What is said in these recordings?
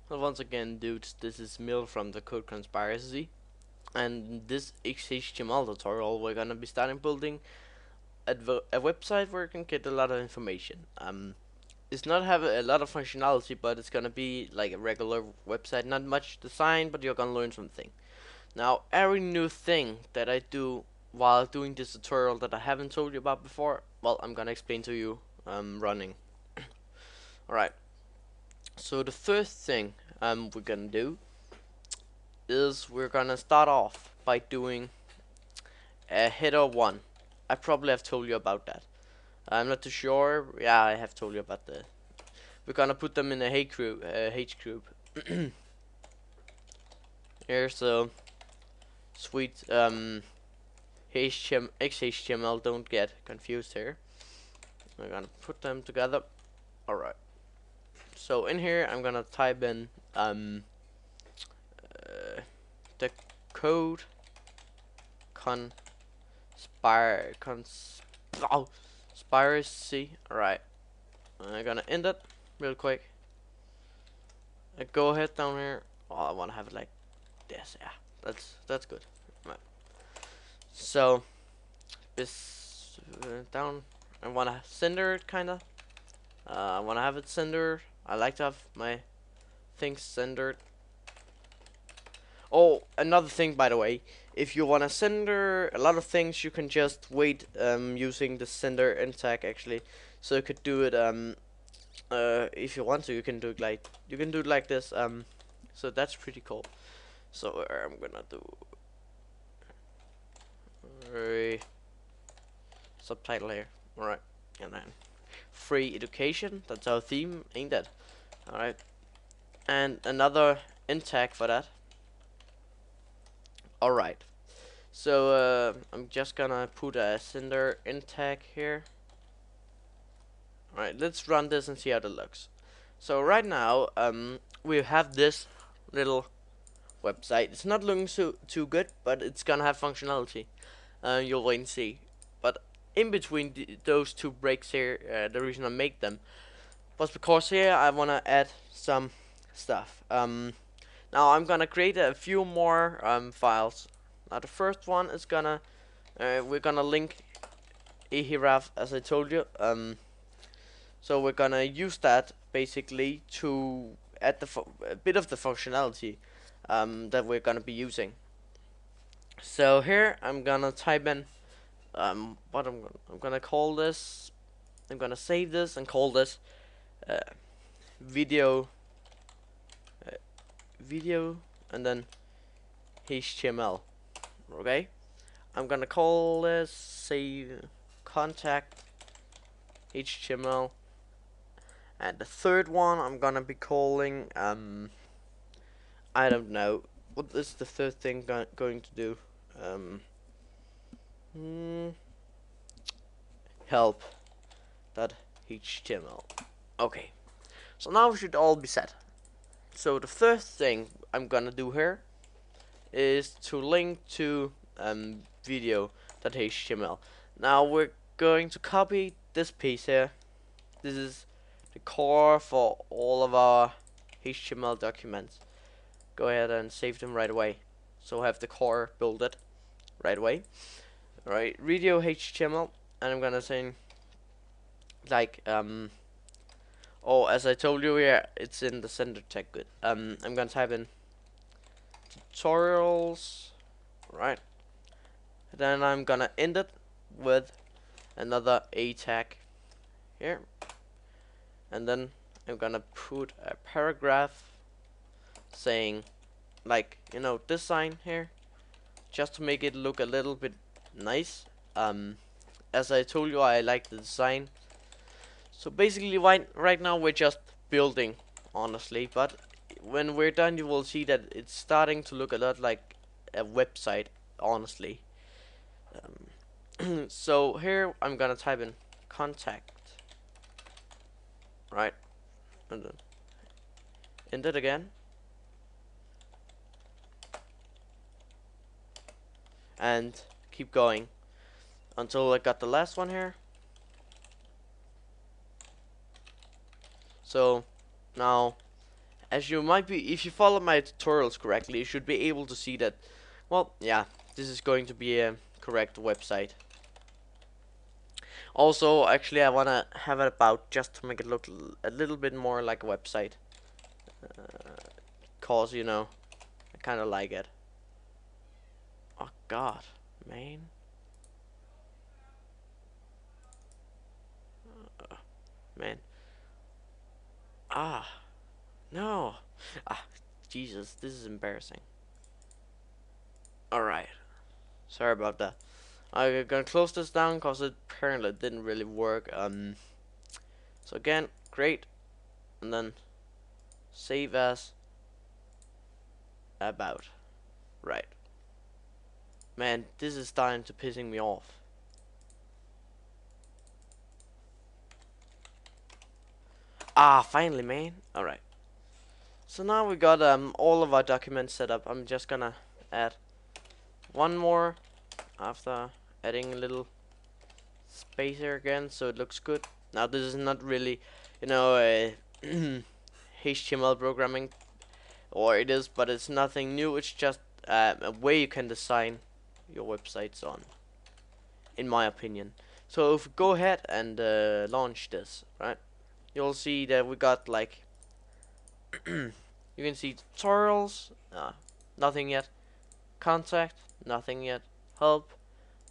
Well, once again, dudes, this is Mill from the Code Conspiracy, and this XHTML tutorial we're gonna be starting building a website where you can get a lot of information. It's not have a lot of functionality, but it's gonna be like a regular website, not much design, but you're gonna learn something. Now, every new thing that I do while doing this tutorial that I haven't told you about before, well, I'm gonna explain to you running. Alright, so the first thing we're gonna do is we're gonna start off by doing a header 1. I probably have told you about that. I'm not too sure. Yeah, I have told you about that. We're gonna put them in a H group. Here's a sweet XHTML. Don't get confused here. We're gonna put them together. Alright. So in here, I'm gonna type in the code conspiracy. Alright. I'm gonna end it real quick. Go ahead down here. Oh, I wanna have it like this. Yeah, that's good. Right. So this down. I wanna center it kinda. I wanna have it centered. I like to have my things centered. Oh, another thing, by the way, if you wanna center a lot of things, you can just wait using the center end tag actually. So you could do it if you want to. You can do it like this. So that's pretty cool. So I'm gonna do subtitle here. Alright, and then free education. That's our theme, ain't that? Alright, and another end tag for that. Alright, so I'm just gonna put a sender end tag here. Alright, let's run this and see how that looks. So right now we have this little website. It's not looking too good, but it's gonna have functionality. You'll wait and see. But in between those two breaks here, the reason I make them was because here I wanna add some stuff. Now I'm gonna create a few more files. Now the first one is gonna we're gonna link ehref as I told you. So we're gonna use that basically to add a bit of the functionality that we're gonna be using. So here I'm gonna type in what I'm gonna call this. I'm gonna save this and call this video and then HTML. Okay, I'm gonna call this save contact HTML, and the third one I'm gonna be calling I don't know what is the third thing going to do. Help that HTML. Okay, so now we should all be set. So the first thing I'm gonna do here is to link to video.html. Now we're going to copy this piece here. This is the core for all of our HTML documents. Go ahead and save them right away. So have the core build it right away. Alright, video HTML, and I'm gonna say like oh, as I told you here, it's in the center tag. Good. I'm gonna type in tutorials, right? Then I'm gonna end it with another a tag here, and then I'm gonna put a paragraph saying, like, you know, this sign here, just to make it look a little bit nice. As I told you, I like the design. So basically right now we're just building, honestly, but when we're done you will see that it's starting to look a lot like a website, honestly. So here I'm gonna type in contact, right, and then end it again, and keep going until I got the last one here. So now as you might be, if you follow my tutorials correctly, you should be able to see that, well, yeah, this is going to be a correct website. Also, actually, I want to have it about just to make it look a little bit more like a website. Cause, you know, I kind of like it. Oh, God, man. Man. Ah, no. Ah, Jesus, this is embarrassing. Alright, sorry about that. I'm gonna close this down because it apparently didn't really work. So again, great, and then save as about. Right. Man, this is starting to pissing me off. Ah, finally, man. Alright. So now we got all of our documents set up. I'm just gonna add one more after adding a little space here again so it looks good. Now this is not really, you know, HTML programming, or it is, but it's nothing new. It's just a way you can design your websites on, in my opinion. So if we go ahead and launch this, right, you'll see that we got like you can see tutorials, nothing yet, contact, nothing yet, help,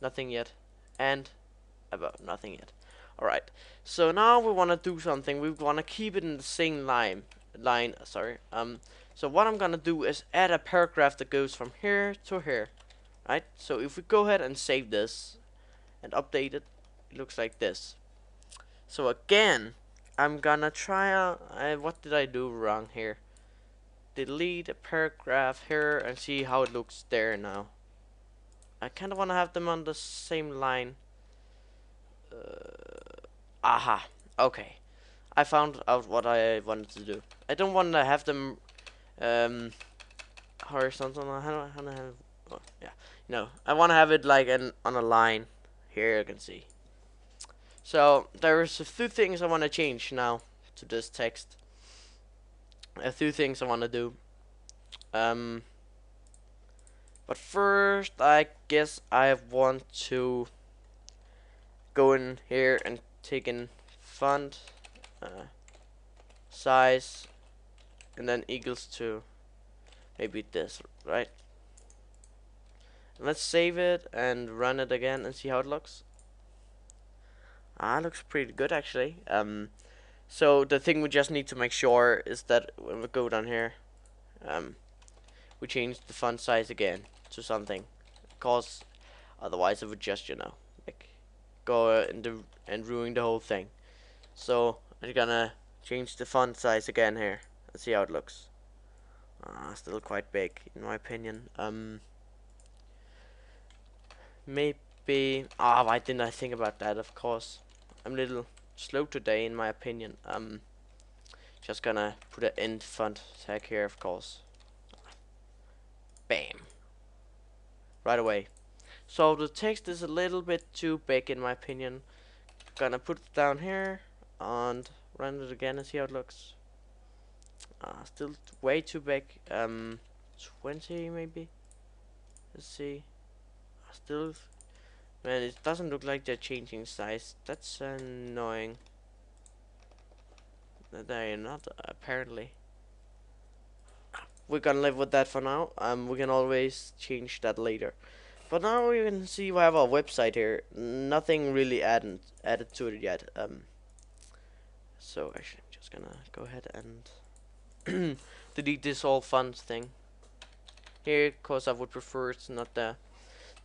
nothing yet, and about nothing yet. Alright, so now we want to do something. We want to keep it in the same line. Sorry. So what I'm gonna do is add a paragraph that goes from here to here. Right. So if we go ahead and save this and update it, it looks like this. So again, I'm gonna try. What did I do wrong here? Delete a paragraph here and see how it looks there now. I kind of want to have them on the same line. Aha. Okay. I found out what I wanted to do. I don't want to have them horizontal. Oh, yeah. No, I want to have it like on a line. Here you can see. So there's a few things I want to change now to this text. A few things I want to do. But first, I guess I want to go in here and take in font size, and then equals to maybe this, right? Let's save it and run it again and see how it looks. It looks pretty good actually. So the thing we just need to make sure is that when we go down here, we change the font size again to something, cause otherwise it would just, you know, like go and ruin the whole thing. So I'm gonna change the font size again here and see how it looks. Still quite big in my opinion. Maybe. Why didn't I think about that? Of course, I'm a little slow today in my opinion. Just gonna put an end font tag here, of course. Bam. Right away. So the text is a little bit too big in my opinion. Gonna put it down here and run it again and see how it looks. Still way too big. 20 maybe. Let's see. Still, man, it doesn't look like they're changing size. That's annoying. They're not apparently. We're gonna live with that for now. We can always change that later. But now you can see we have our website here. Nothing really added to it yet. So actually, I'm just gonna go ahead and delete this all font thing here, cause I would prefer it's not there.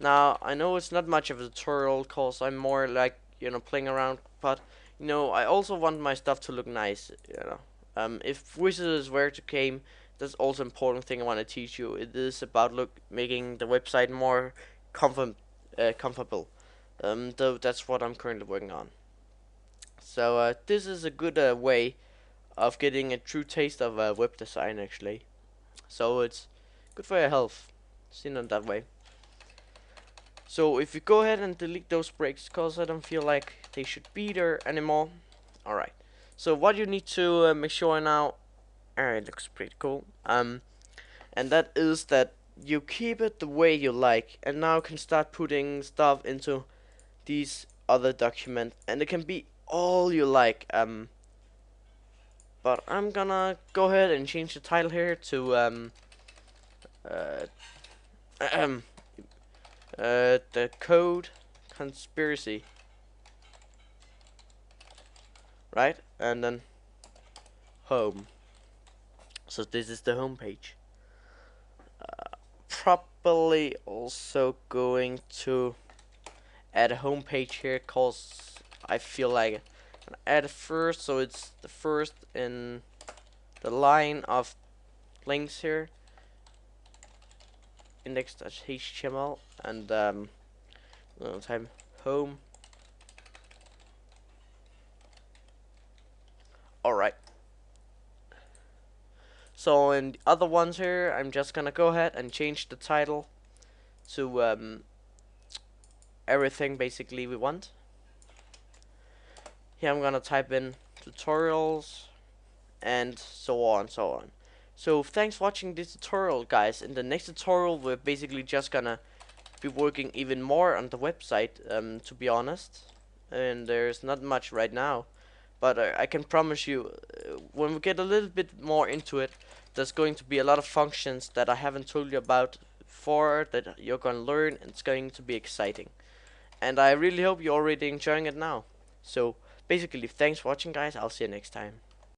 Now I know it's not much of a tutorial, cause I'm more like, you know, playing around. But you know, I also want my stuff to look nice. You know, if visitors were to came, that's also important thing I want to teach you. It is about making the website more comfortable. Though that's what I'm currently working on. So this is a good way of getting a true taste of web design actually. So it's good for your health, seen it that way. So if you go ahead and delete those breaks, cause I don't feel like they should be there anymore. Alright. So what you need to make sure now Alright, looks pretty cool. And that is that you keep it the way you like, and now can start putting stuff into these other document, and it can be all you like. But I'm gonna go ahead and change the title here to uh, the code conspiracy, right? And then home. So this is the home page. Probably also going to add a home page here, cause I feel like I'm gonna add it first, so it's the first in the line of links here. Index.html, and type home. Alright. So in the other ones here, I'm just gonna go ahead and change the title to everything basically we want. Here I'm gonna type in tutorials and so on, so on. So thanks for watching this tutorial, guys. In the next tutorial, we're basically just gonna be working even more on the website, to be honest. And there's not much right now, but I can promise you, when we get a little bit more into it, there's going to be a lot of functions that I haven't told you about before that you're gonna learn, and it's going to be exciting. And I really hope you're already enjoying it now. So basically, thanks for watching, guys. I'll see you next time.